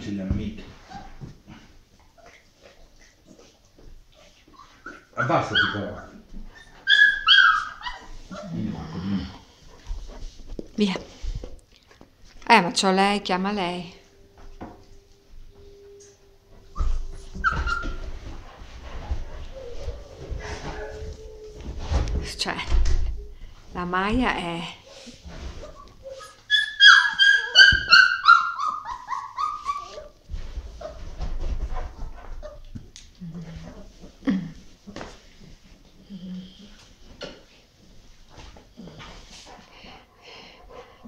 ce li hanno mica. Abbassati però. Via. Ma c'ho lei, chiama lei. Cioè, la Maya è...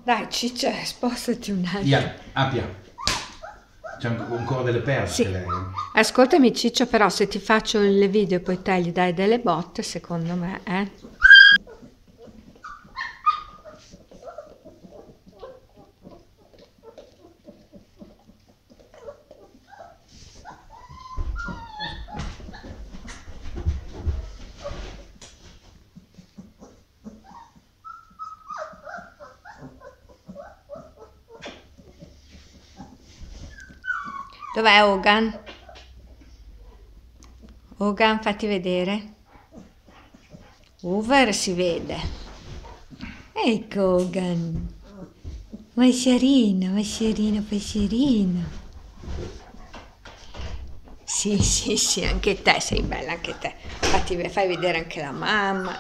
Dai, Ciccia, spostati un attimo. Via, abbia. C'è ancora delle perle Sì. lei. Ascoltami, Ciccio, però se ti faccio il video e poi te gli dai delle botte, secondo me, Dov'è Hogan? Hogan, fatti vedere. Hoover si vede. Ecco Hogan. Mascherino, mascherino, mascherino. Sì, anche te sei bella, anche te. Fai vedere anche la mamma,